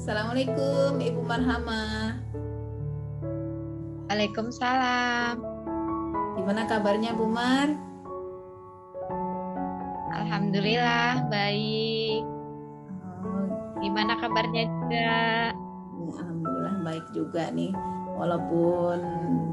Assalamualaikum Ibu Marhama. Waalaikumsalam. Gimana kabarnya Bu Mar? Alhamdulillah baik. Oh, Gimana kabarnya juga? ya, Alhamdulillah baik juga nih. Walaupun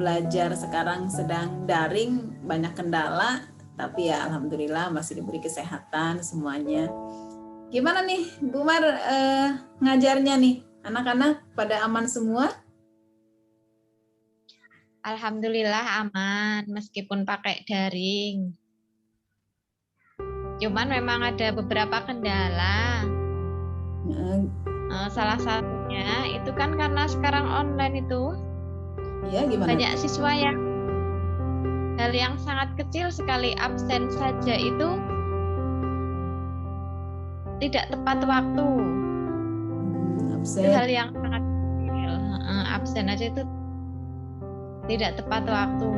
belajar sekarang sedang daring, banyak kendala, tapi ya Alhamdulillah masih diberi kesehatan semuanya. Gimana nih Bu Mar ngajarnya nih? Anak-anak pada aman semua? Alhamdulillah aman meskipun pakai daring. Cuman memang ada beberapa kendala. Salah satunya itu kan karena sekarang online itu Iya, gimana? banyak siswa yang hal yang sangat kecil sekali absen saja itu tidak tepat waktu. Absen. Itu hal yang sangat kecil. Absen aja itu tidak tepat waktu.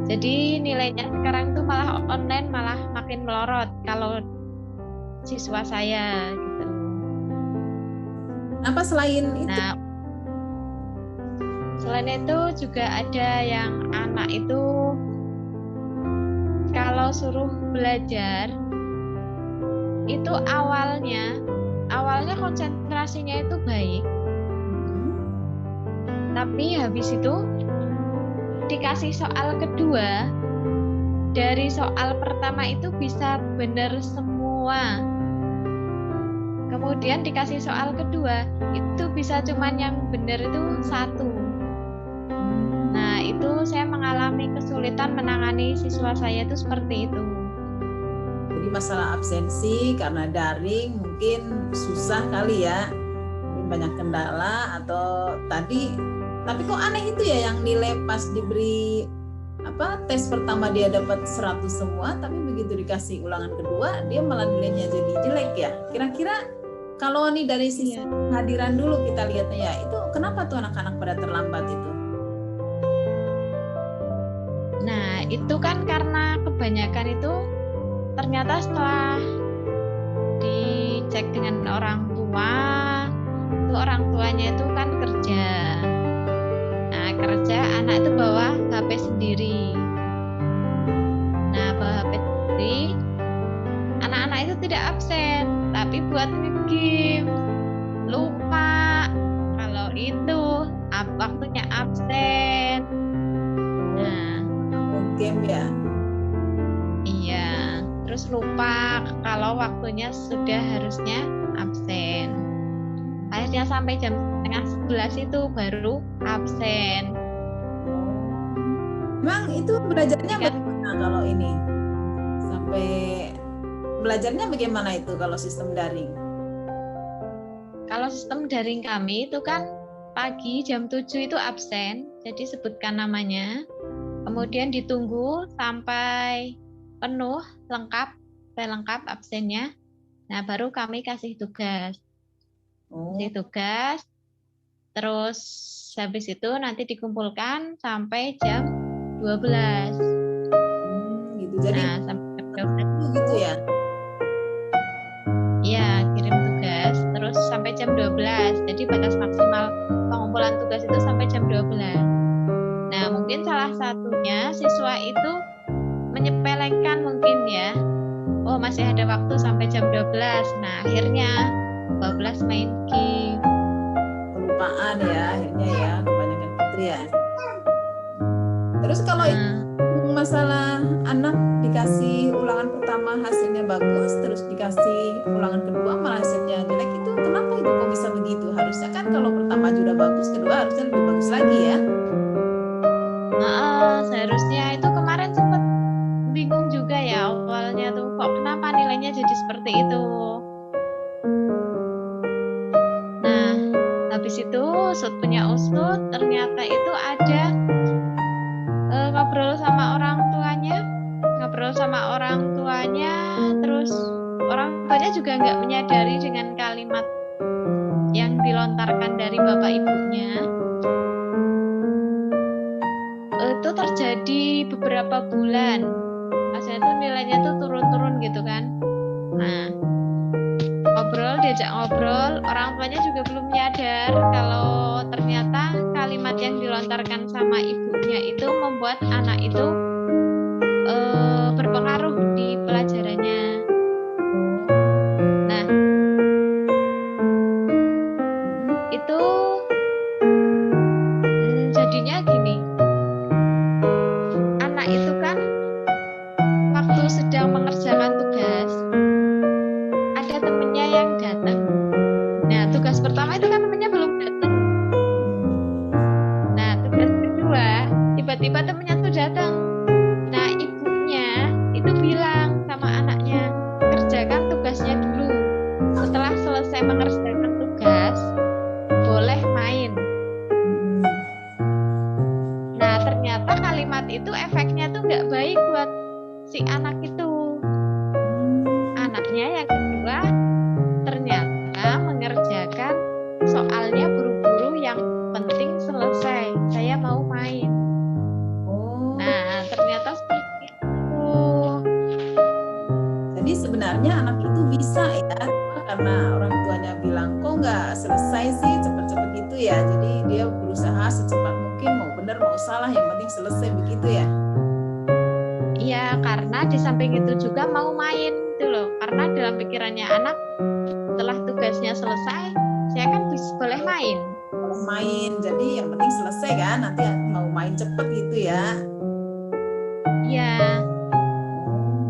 Jadi nilainya sekarang itu malah online malah makin melorot kalau siswa saya gitu. Apa selain itu? Nah, selain itu juga ada yang anak itu kalau suruh belajar itu awalnya konsentrasinya itu baik. Tapi habis itu dikasih soal kedua, dari soal pertama itu bisa benar semua. Kemudian dikasih soal kedua, itu bisa cuman yang benar itu satu. Nah, itu saya mengalami kesulitan menangani siswa saya itu seperti itu. Jadi masalah absensi karena daring mungkin susah kali ya. Mungkin banyak kendala atau tapi kok aneh itu ya yang nilai pas diberi tes pertama dia dapat 100 semua, tapi begitu dikasih ulangan kedua dia malah nilainya jadi jelek ya. Kira-kira kalau nih dari sisi kehadiran dulu kita lihatnya ya, itu kenapa tuh anak-anak pada terlambat itu? Nah, itu kan karena kebanyakan itu ternyata setelah dicek dengan orang tua, itu orang tuanya itu kan kerja. Nah, kerja anak itu bawa HP sendiri. Nah, bawa HP sendiri, anak-anak itu tidak absen, tapi buat nge-game. Lupa kalau itu waktunya absen. Nah, game ya. Iya, terus lupa kalau waktunya sudah harusnya absen. Akhirnya sampai jam setengah 11 itu baru absen. Emang itu belajarnya bagaimana kalau ini? Sampai belajarnya bagaimana itu kalau sistem daring? Kalau sistem daring kami itu kan pagi jam 7 itu absen, jadi sebutkan namanya. Kemudian ditunggu sampai penuh, lengkap absennya. Nah, baru kami kasih tugas. Kasih tugas, terus habis itu nanti dikumpulkan sampai jam 12. Gitu. Jadi nah, sampai jam 12 gitu ya? Iya, kirim tugas, terus sampai jam 12. Jadi batas maksimal pengumpulan tugas itu sampai jam 12. Nah, mungkin salah satunya siswa itu menyepelekan mungkin ya. Oh, masih ada waktu sampai jam 12. Nah, akhirnya 12 main game. Kelupaan ya akhirnya ya, kebanyakan putri ya. Terus kalau masalah anak dikasih ulangan pertama hasilnya bagus, terus dikasih ulangan kedua malah hasilnya jelek, itu kenapa itu kok bisa begitu? Harusnya kan kalau pertama sudah bagus, kedua harusnya lebih bagus lagi ya. Seharusnya itu kemarin sempat bingung juga ya awalnya tuh, kok kenapa nilainya jadi seperti itu. Nah, habis itu usut punya usut, ternyata itu ada ngobrol sama orang tuanya, terus orang tuanya juga nggak menyadari dengan kalimat yang dilontarkan dari bapak ibunya. Itu terjadi beberapa bulan, pasnya itu nilainya tuh turun-turun gitu kan. Nah, diajak ngobrol, orang tuanya juga belum nyadar kalau ternyata kalimat yang dilontarkan sama ibunya itu membuat anak itu berpengaruh di pelajarannya. Nah, itu jadinya gini, anak itu kan waktu sedang mengerjakan tugas, ada temennya yang datang. Nah, tugas pertama itu kan temennya belum datang. Nah, tugas kedua, tiba-tiba temennya tuh datang. Nah, ibunya itu bilang sama anaknya, kerjakan tugasnya dulu. Setelah selesai mengerjakan tugas, boleh main. Nah, ternyata kalimat itu efeknya tuh nggak baik buat si anak itu. Anaknya yang kedua ternyata mengerjakan soalnya buru-buru, yang penting selesai, saya mau main. Nah, ternyata seperti itu. Jadi sebenarnya anak itu bisa ya, karena orang tuanya bilang kok nggak selesai sih cepet-cepet gitu ya. Jadi dia berusaha secepat mungkin, mau benar mau salah yang penting selesai begitu ya. Iya, karena di samping itu juga mau main gitu loh. Karena dalam pikirannya anak, setelah tugasnya selesai, saya kan boleh main. Boleh main, jadi yang penting selesai kan, nanti mau main cepet gitu ya. Iya.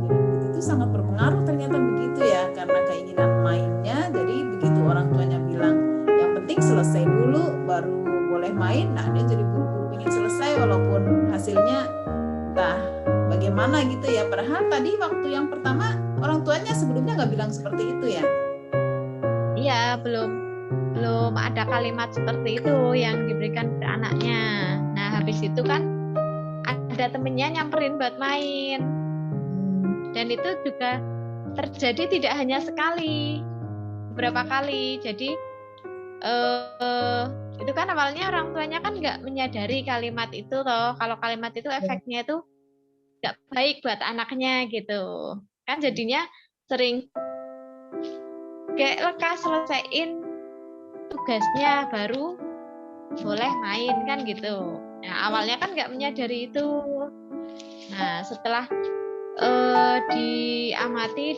Jadi itu sangat berpengaruh ternyata begitu ya, karena keinginan mainnya. Jadi begitu orang tuanya bilang yang penting selesai dulu baru boleh main, nah dia jadi buru-buru ingin selesai walaupun hasilnya entah bagaimana gitu ya. Padahal tadi waktu yang pertama orang tuanya sebelumnya nggak bilang seperti itu ya. Iya, belum ada kalimat seperti itu yang diberikan ke anaknya. Nah, habis itu kan ada temennya nyamperin buat main. Dan itu juga terjadi tidak hanya sekali, beberapa kali. Jadi itu kan awalnya orang tuanya kan nggak menyadari kalimat itu toh. Kalau kalimat itu efeknya itu nggak baik buat anaknya gitu. Kan jadinya sering kayak lekas selesaiin tugasnya baru boleh main kan gitu. Nah, awalnya kan nggak menyadari itu. Nah, setelah diamati,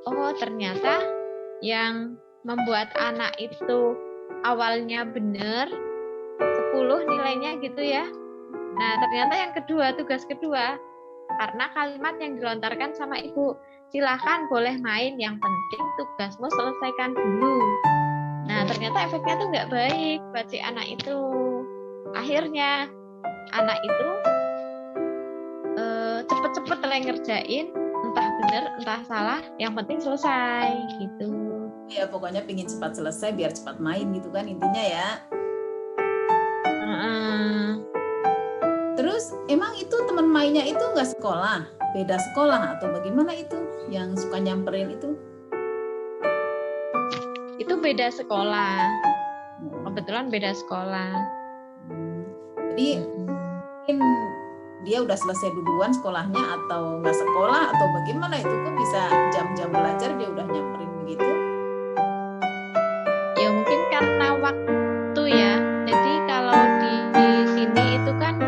oh ternyata yang membuat anak itu awalnya benar 10 nilainya gitu ya. Nah, ternyata yang kedua, tugas kedua, karena kalimat yang dilontarkan sama ibu, silahkan boleh main, yang penting tugasmu selesaikan dulu. Nah, ternyata efeknya tuh nggak baik buat si anak itu. Akhirnya anak itu cepet-cepet ngerjain, entah benar entah salah, yang penting selesai gitu. Ya pokoknya pingin cepat selesai biar cepat main gitu kan intinya ya. Terus emang itu teman mainnya itu nggak sekolah, beda sekolah atau bagaimana itu yang suka nyamperin itu? Itu beda sekolah, kebetulan beda sekolah. Jadi mungkin dia udah selesai duluan sekolahnya atau nggak sekolah atau bagaimana itu, kok bisa jam-jam belajar dia udah nyamperin begitu? Ya mungkin karena waktu ya. Jadi kalau di sini itu kan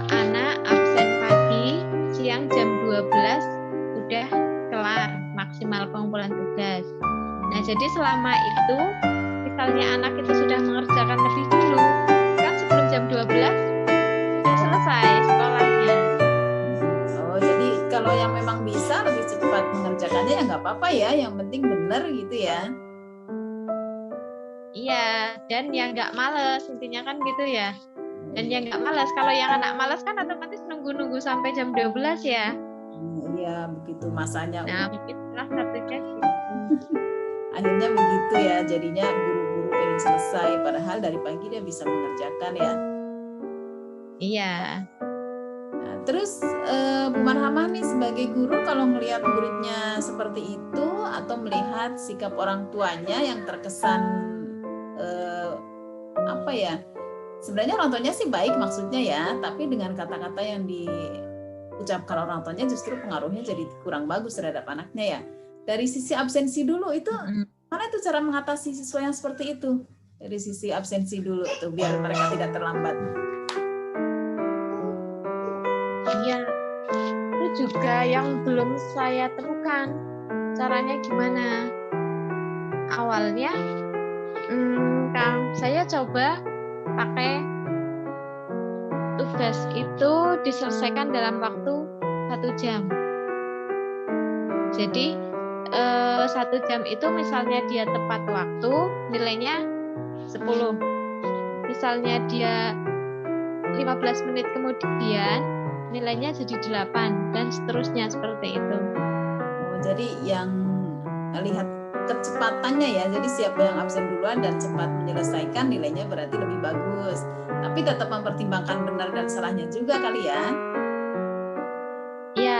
anak absen pagi, siang jam 12 udah kelar maksimal pengumpulan tugas. Nah, jadi selama itu misalnya anak itu sudah mengerjakan lebih dulu, kan sebelum jam 12 sudah selesai sekolahnya. Oh, jadi kalau yang memang bisa lebih cepat mengerjakannya ya nggak apa-apa ya, yang penting benar gitu ya. Iya, dan yang nggak males, intinya kan gitu ya. Dan yang nggak males, kalau yang anak males kan otomatis nunggu-nunggu sampai jam 12 ya. Iya, begitu masanya. Nah, mungkin salah satunya gitu. Akhirnya begitu ya, jadinya buru-buru pengen selesai, padahal dari pagi dia bisa mengerjakan ya. Iya. Nah, terus Bu Marhamah nih sebagai guru kalau melihat muridnya seperti itu atau melihat sikap orang tuanya yang terkesan apa ya, sebenarnya orang tuanya sih baik maksudnya ya, tapi dengan kata-kata yang ucapkan orang tuanya justru pengaruhnya jadi kurang bagus terhadap anaknya ya. Dari sisi absensi dulu itu mana itu cara mengatasi siswa yang seperti itu? Dari sisi absensi dulu itu biar mereka tidak terlambat. Iya, itu juga yang belum saya temukan. Caranya gimana? Awalnya, saya coba pakai tugas itu diselesaikan dalam waktu 1 jam. Jadi 1 jam itu misalnya dia tepat waktu, nilainya 10. Misalnya dia 15 menit kemudian, nilainya jadi 8 dan seterusnya seperti itu. Oh, jadi yang lihat kecepatannya ya, jadi siapa yang absen duluan dan cepat menyelesaikan nilainya berarti lebih bagus. Tapi tetap mempertimbangkan benar dan salahnya juga kali ya. Iya,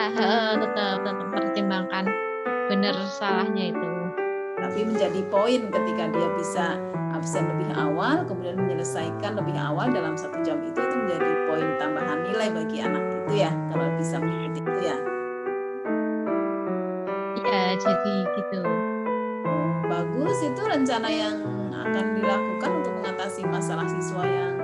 tetap mempertimbangkan benar salahnya itu. Tapi menjadi poin ketika dia bisa absen lebih awal, kemudian menyelesaikan lebih awal dalam 1 jam itu menjadi poin tambahan nilai bagi anak itu ya, kalau bisa mengikuti itu ya. Iya, jadi gitu. Bagus, itu rencana yang akan dilakukan untuk mengatasi masalah siswa yang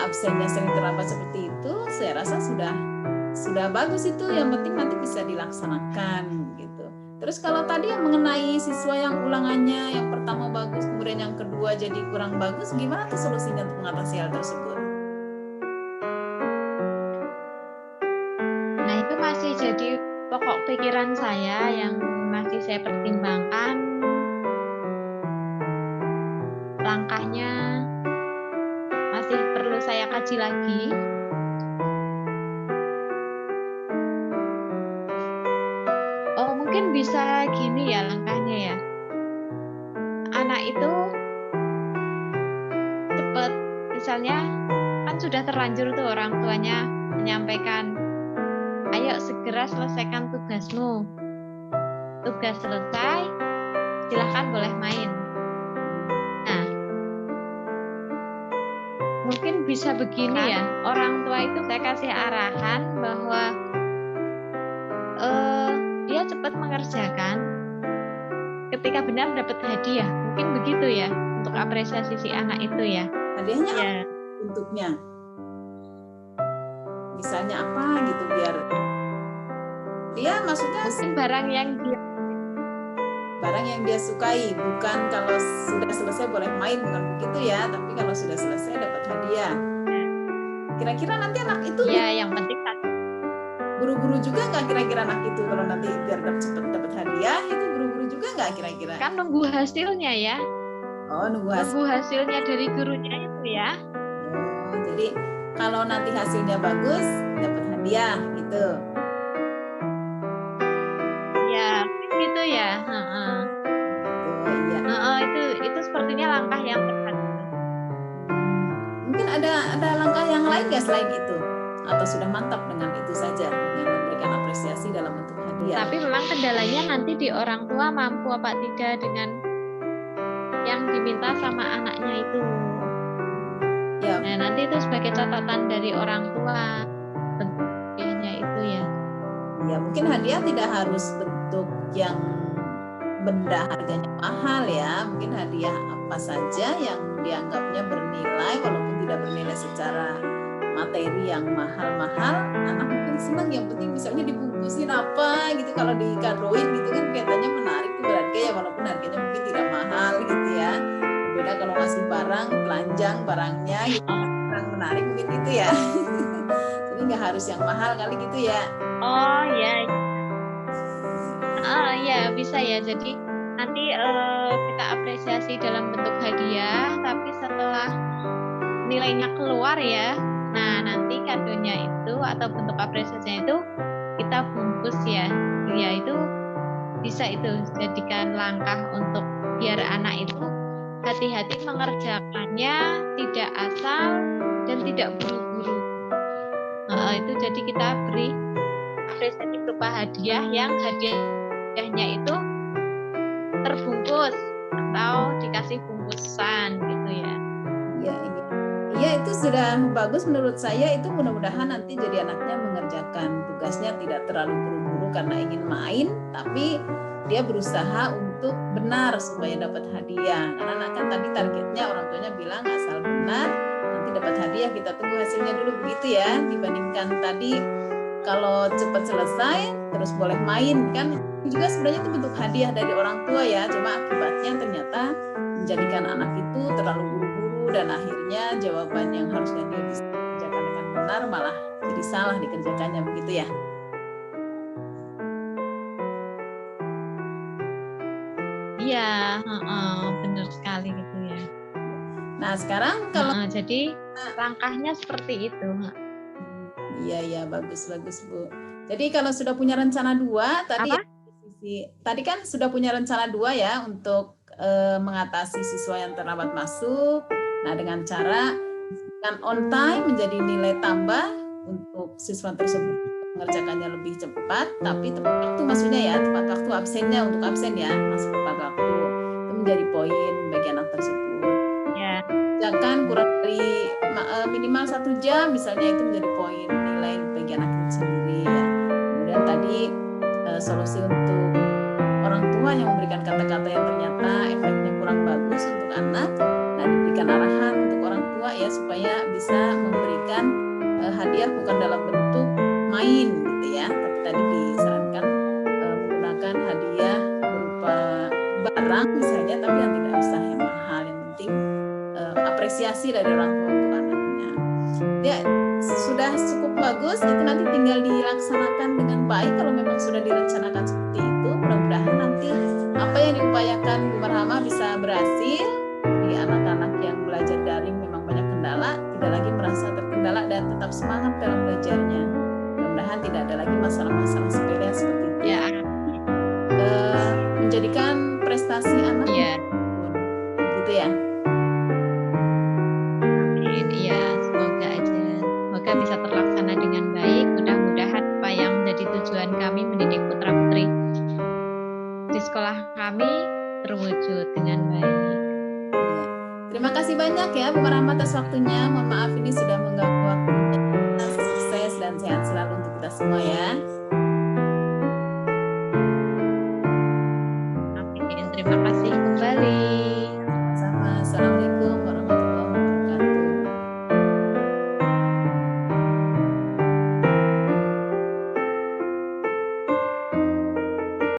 absennya sering terlambat seperti itu. Saya rasa sudah bagus itu, yang penting nanti bisa dilaksanakan gitu. Terus kalau tadi yang mengenai siswa yang ulangannya yang pertama bagus, kemudian yang kedua jadi kurang bagus, gimana tuh solusinya untuk mengatasi hal tersebut? Nah, itu masih jadi pokok pikiran saya yang masih saya pertimbangkan. Langkahnya masih perlu saya kaji lagi. Oh, mungkin bisa gini ya langkahnya ya. Anak itu cepat, misalnya kan sudah terlanjur tuh orang tuanya menyampaikan, ayo segera selesaikan tugasmu. Tugas selesai, silahkan boleh main. Nah, mungkin bisa begini ya, orang tua itu saya kasih arahan bahwa dia cepat mengerjakan, ketika benar dapat hadiah. Mungkin begitu ya, untuk apresiasi si anak itu ya. Hadiahnya Ya. apa bentuknya? Misalnya apa gitu biar dia maksudnya Mungkin barang yang dia sukai, bukan kalau sudah selesai boleh main, bukan begitu ya, tapi kalau sudah selesai dapat hadiah. Kira-kira nanti anak itu ya yang penting buru-buru juga nggak kira-kira anak itu kalau nanti biar cepet dapat hadiah itu buru-buru juga nggak kira-kira? kan nunggu hasilnya ya. Oh, nunggu hasilnya dari gurunya itu ya. Oh, jadi kalau nanti hasilnya bagus dapat hadiah gitu. Ya, gitu ya. Itu sepertinya langkah yang tepat. Mungkin ada langkah yang lain nggak selain itu? Atau sudah mantap dengan itu saja, dengan memberikan apresiasi dalam bentuk hadiah? Tapi memang kendalanya nanti di orang tua mampu apa tidak dengan yang diminta sama anaknya itu. Ya. Nah, nanti itu sebagai catatan dari orang tua bentuknya itu ya. Ya, mungkin hadiah tidak harus bentuk yang benda harganya mahal ya. Mungkin hadiah apa saja yang dianggapnya bernilai, walaupun tidak bernilai secara materi yang mahal-mahal, anak mungkin senang. Yang penting misalnya dibungkusin apa gitu, kalau dikadoin gitu kan kelihatannya menarik tuh berharga ya, walaupun harganya mungkin tidak mahal gitu ya. Berbeda kalau ngasih barang telanjang barangnya gitu, barang menarik mungkin gitu ya. Jadi nggak harus yang mahal kali gitu ya. Oh ya. Ya bisa ya. Jadi nanti kita apresiasi dalam bentuk hadiah, tapi setelah nilainya keluar ya, nah nanti kadonya itu atau bentuk apresiasinya itu kita bungkus ya. Ya itu bisa itu jadikan langkah untuk biar anak itu hati-hati mengerjakannya, tidak asal dan tidak buru-buru. Itu jadi kita beri apresiasi berupa hadiah yang hadiahnya itu terbungkus atau dikasih bungkusan gitu ya. Iya. Iya, itu sudah bagus menurut saya. Itu mudah-mudahan nanti jadi anaknya mengerjakan tugasnya tidak terlalu buru-buru karena ingin main, tapi dia berusaha untuk benar supaya dapat hadiah. Karena anak kan tadi targetnya orang tuanya bilang asal benar nanti dapat hadiah, kita tunggu hasilnya dulu, begitu ya. Dibandingkan tadi kalau cepat selesai terus boleh main, kan itu juga sebenarnya itu bentuk hadiah dari orang tua ya. Cuma akibatnya ternyata menjadikan anak itu terlalu buru-buru dan akhirnya jawaban yang harusnya dia bisa kerjakan dengan benar malah jadi salah dikerjakannya, begitu ya. Iya, benar sekali gitu ya. Nah sekarang kalau jadi langkahnya seperti itu. iya bagus Bu. Jadi kalau sudah punya rencana 2 tadi Apa? tadi kan sudah punya rencana 2 ya untuk mengatasi siswa yang terlambat masuk. Nah dengan cara dengan on time menjadi nilai tambah untuk siswa tersebut mengerjakannya lebih cepat, tapi tepat waktu maksudnya ya, tepat waktu absennya untuk absen ya, masuk tepat waktu. Itu menjadi poin bagi anak tersebut. Ya. Kerjakan kurang dari minimal 1 jam misalnya, itu menjadi poin nilai bagi anak itu sendiri ya. Kemudian tadi solusi untuk orang tua yang memberikan kata-kata yang ternyata efeknya kurang bagus untuk anak, nah diberikan arahan untuk orang tua ya supaya bisa memberikan hadiah bukan dalam bentuk main gitu ya, tapi tadi disarankan menggunakan hadiah berupa barang misalnya, tapi yang tidak usah yang mahal, yang penting apresiasi dari orang tua untuk anaknya. Ya sudah cukup bagus, itu nanti tinggal dilaksanakan dengan baik kalau memang sudah direncanakan seperti itu. Mudah-mudahan nanti apa yang diupayakan Bu Marhama bisa berhasil. Jadi anak-anak yang belajar daring memang banyak kendala, tidak lagi merasa terkendala dan tetap semangat dalam belajarnya. Mudah-mudahan tidak ada lagi masalah-masalah sepele seperti itu. Ya. Menjadikan prestasi anak gitu ya. Iya, semoga aja. Semoga bisa terlaksana dengan baik. Mudah-mudahan apa yang menjadi tujuan kami mendidik putra-putri di sekolah kami terwujud dengan baik. Terima kasih banyak ya Bu Marhama atas waktunya. Mohon maaf ini sudah mengganggu waktunya. Sukses dan sehat selalu untuk kita semua ya. Amin. Terima kasih